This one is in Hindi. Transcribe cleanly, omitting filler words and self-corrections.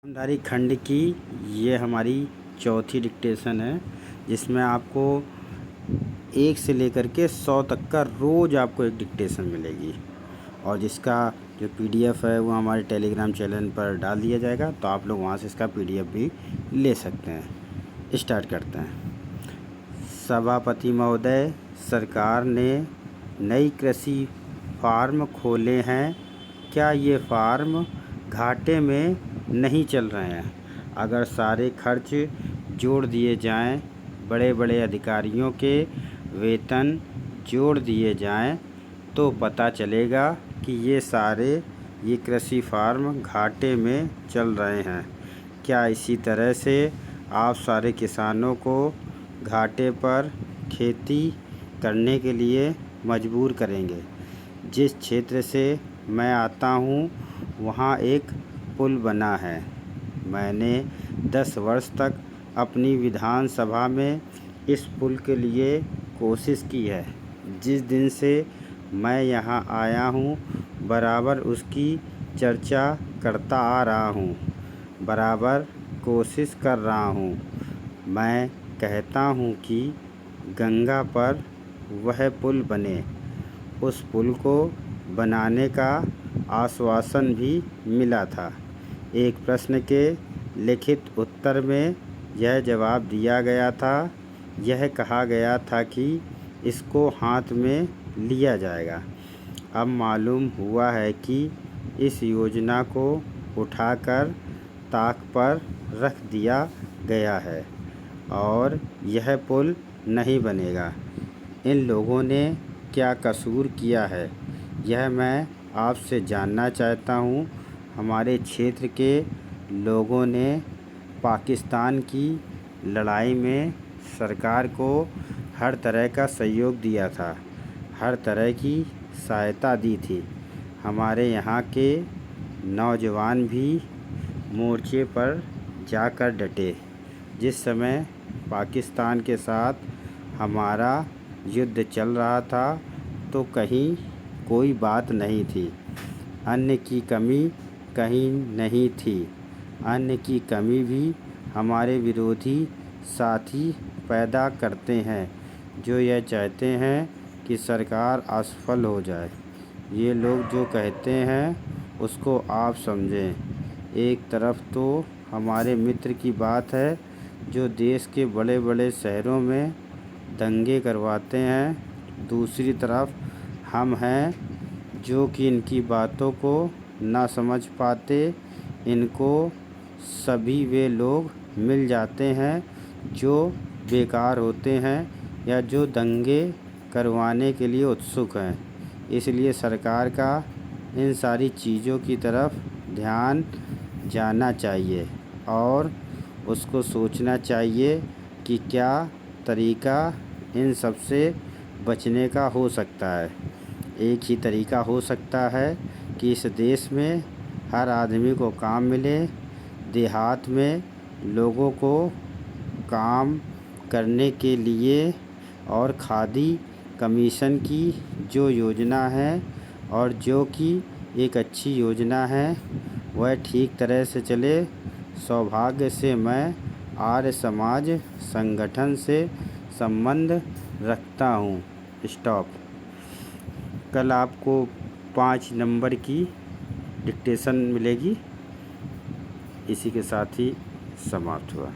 ईमानदारी खंड की ये हमारी चौथी डिक्टेशन है, जिसमें आपको 1 से लेकर के 100 तक का रोज़ आपको एक डिक्टेशन मिलेगी और जिसका जो पीडीएफ है वो हमारे टेलीग्राम चैनल पर डाल दिया जाएगा, तो आप लोग वहाँ से इसका पीडीएफ भी ले सकते हैं। स्टार्ट करते हैं। सभापति महोदय, सरकार ने नई कृषि फार्म खोले हैं, क्या ये फार्म घाटे में नहीं चल रहे हैं? अगर सारे खर्च जोड़ दिए जाएं, बड़े बड़े अधिकारियों के वेतन जोड़ दिए जाएं, तो पता चलेगा कि ये कृषि फार्म घाटे में चल रहे हैं। क्या इसी तरह से आप सारे किसानों को घाटे पर खेती करने के लिए मजबूर करेंगे? जिस क्षेत्र से मैं आता हूँ वहाँ एक पुल बना है। मैंने 10 वर्ष तक अपनी विधानसभा में इस पुल के लिए कोशिश की है। जिस दिन से मैं यहाँ आया हूँ बराबर उसकी चर्चा करता आ रहा हूँ, बराबर कोशिश कर रहा हूँ। मैं कहता हूँ कि गंगा पर वह पुल बने। उस पुल को बनाने का आश्वासन भी मिला था। एक प्रश्न के लिखित उत्तर में यह जवाब दिया गया था। यह कहा गया था कि इसको हाथ में लिया जाएगा। अब मालूम हुआ है कि इस योजना को उठाकर ताक पर रख दिया गया है और यह पुल नहीं बनेगा। इन लोगों ने क्या कसूर किया है, यह मैं आपसे जानना चाहता हूँ। हमारे क्षेत्र के लोगों ने पाकिस्तान की लड़ाई में सरकार को हर तरह का सहयोग दिया था, हर तरह की सहायता दी थी। हमारे यहाँ के नौजवान भी मोर्चे पर जाकर डटे। जिस समय पाकिस्तान के साथ हमारा युद्ध चल रहा था तो कहीं कोई बात नहीं थी, अन्न की कमी कहीं नहीं थी। अन्न की कमी भी हमारे विरोधी साथी पैदा करते हैं, जो यह चाहते हैं कि सरकार असफल हो जाए। ये लोग जो कहते हैं उसको आप समझें। एक तरफ तो हमारे मित्र की बात है जो देश के बड़े बड़े शहरों में दंगे करवाते हैं, दूसरी तरफ हम हैं जो कि इनकी बातों को ना समझ पाते। इनको सभी वे लोग मिल जाते हैं जो बेकार होते हैं या जो दंगे करवाने के लिए उत्सुक हैं। इसलिए सरकार का इन सारी चीज़ों की तरफ ध्यान जाना चाहिए और उसको सोचना चाहिए कि क्या तरीका इन सब से बचने का हो सकता है। एक ही तरीका हो सकता है कि इस देश में हर आदमी को काम मिले, देहात में लोगों को काम करने के लिए और खादी कमीशन की जो योजना है और जो कि एक अच्छी योजना है वह ठीक तरह से चले। सौभाग्य से मैं आर्य समाज संगठन से संबंध रखता हूँ। स्टॉप। कल आपको 5 नंबर की डिक्टेशन मिलेगी। इसी के साथ ही समाप्त हुआ।